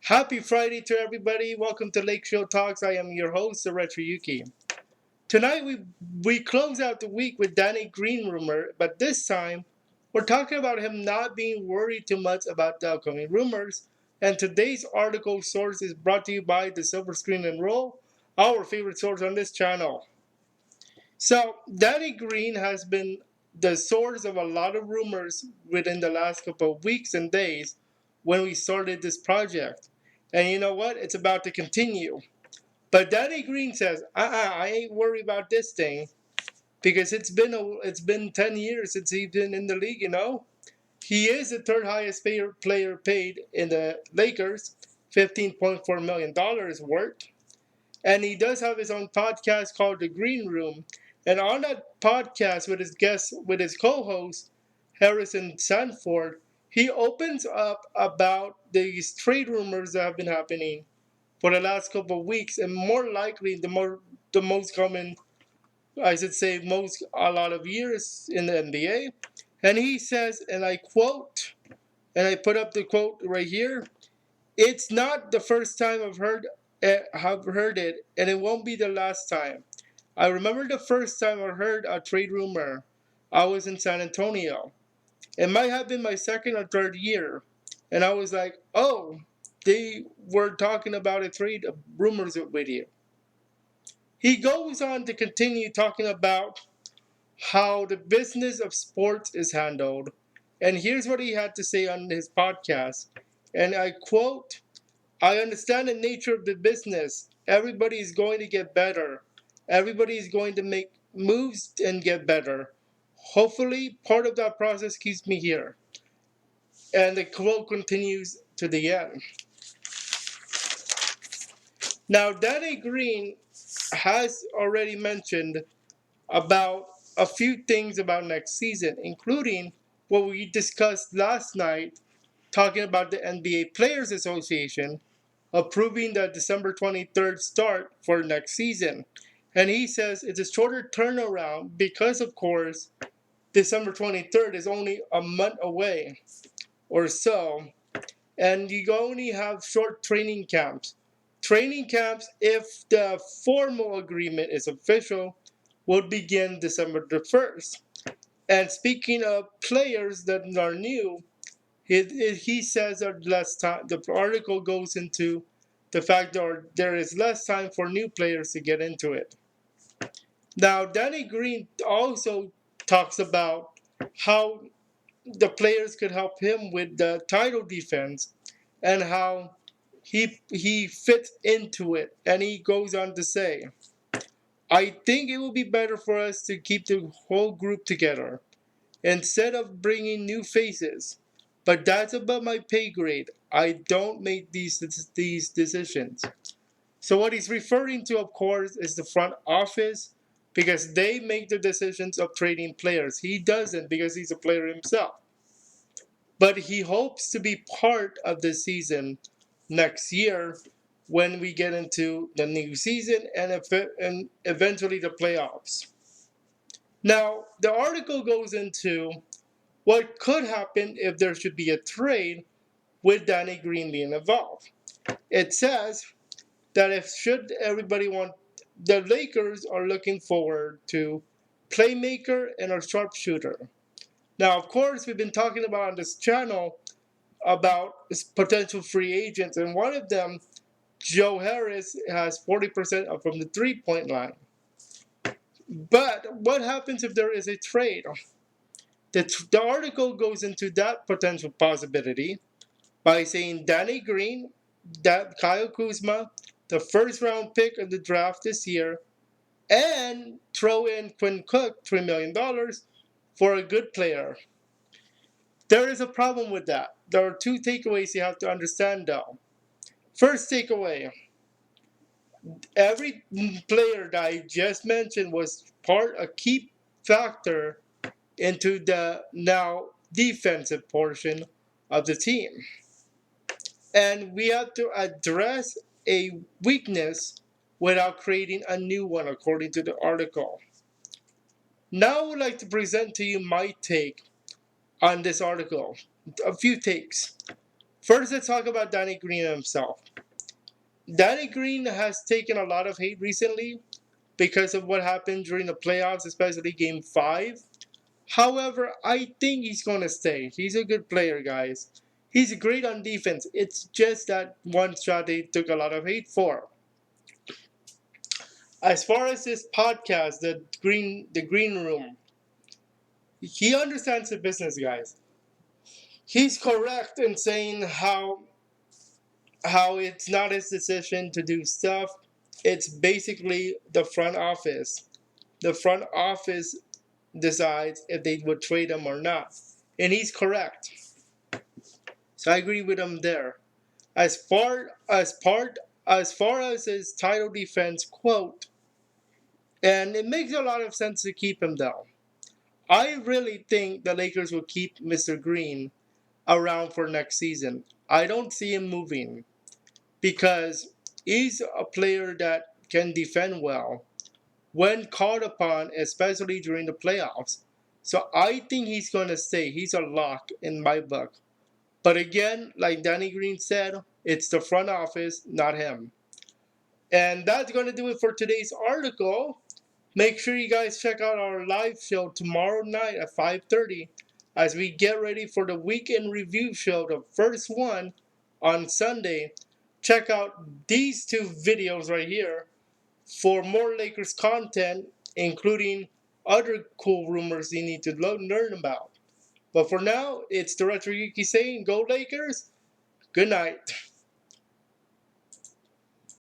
Happy Friday to everybody. Welcome to Lake Show Talks. I am your host, Retro Yuki. Tonight we close out the week with Danny Green rumor, but this time we're talking about him not being worried too much about the upcoming rumors. And today's article source is brought to you by the Silver Screen and Roll, our favorite source on this channel. So Danny Green has been the source of a lot of rumors within the last couple of weeks and days when we started this project. And you know what? It's about to continue. But Danny Green says, I ain't worried about this thing because it's been 10 years since he's been in the league, you know? He is the third highest player paid in the Lakers, $15.4 million worth. And he does have his own podcast called The Green Room. And on that podcast with his co-host, Harison Sanford, he opens up about these trade rumors that have been happening for the last couple of weeks, and more likely the most common, I should say, most a lot of years in the NBA. And he says, and I quote, and I put up the quote right here: "It's not the first time have heard it, and it won't be the last time. I remember the first time I heard a trade rumor. I was in San Antonio. It might have been my second or third year, and I was like, oh, they were talking about a trade rumors with you." He goes on to continue talking about how the business of sports is handled. And here's what he had to say on his podcast. And I quote, "I understand the nature of the business. Everybody is going to get better. Everybody is going to make moves and get better. Hopefully, part of that process keeps me here." And the quote continues to the end. Now, Danny Green has already mentioned about a few things about next season, including what we discussed last night, talking about the NBA Players Association approving the December 23rd start for next season. And he says it's a shorter turnaround because, of course, December 23rd is only a month away or so. And you only have short training camps. Training camps, if the formal agreement is official, will begin December the 1st. And speaking of players that are new, he says that less time, the article goes into the fact that there is less time for new players to get into it. Now, Danny Green also talks about how the players could help him with the title defense and how he fits into it. And he goes on to say, "I think it will be better for us to keep the whole group together instead of bringing new faces. But that's above my pay grade. I don't make these decisions." So what he's referring to, of course, is the front office, because they make the decisions of trading players. He doesn't, because he's a player himself. But he hopes to be part of the season next year when we get into the new season and eventually the playoffs. Now, the article goes into what could happen if there should be a trade with Danny Green being involved. It says that if should everybody want, the Lakers are looking forward to playmaker and a sharpshooter. Now, of course, we've been talking about on this channel about potential free agents, and one of them, Joe Harris, has 40% from the 3-point line. But what happens if there is a trade? The article goes into that potential possibility by saying Danny Green, that Kyle Kuzma, the first round pick of the draft this year, and throw in Quinn Cook, $3 million for a good player. There is a problem with that. There are two takeaways you have to understand though. First takeaway: every player that I just mentioned was a key factor into the now defensive portion of the team. And we have to address a weakness without creating a new one, according to the article. Now I would like to present to you my take on this article. A few takes. First, let's talk about Danny Green himself. Danny Green has taken a lot of hate recently because of what happened during the playoffs, especially Game 5. However, I think he's going to stay. He's a good player, guys. He's great on defense. It's just that one shot they took a lot of hate for. As far as this podcast, the Green Room, he understands the business, guys. He's correct in saying how it's not his decision to do stuff. It's basically the front office. The front office decides if they would trade him or not. And he's correct. So I agree with him there. As far as his title defense quote, and it makes a lot of sense to keep him down. I really think the Lakers will keep Mr. Green around for next season. I don't see him moving because he's a player that can defend well when called upon, especially during the playoffs. So I think he's going to stay. He's a lock in my book. But again, like Danny Green said, it's the front office, not him. And that's going to do it for today's article. Make sure you guys check out our live show tomorrow night at 5:30 as we get ready for the weekend review show, the first one on Sunday. Check out these two videos right here for more Lakers content, including other cool rumors you need to learn about. But for now, it's the Retro Yuki saying, Go Lakers! Good night.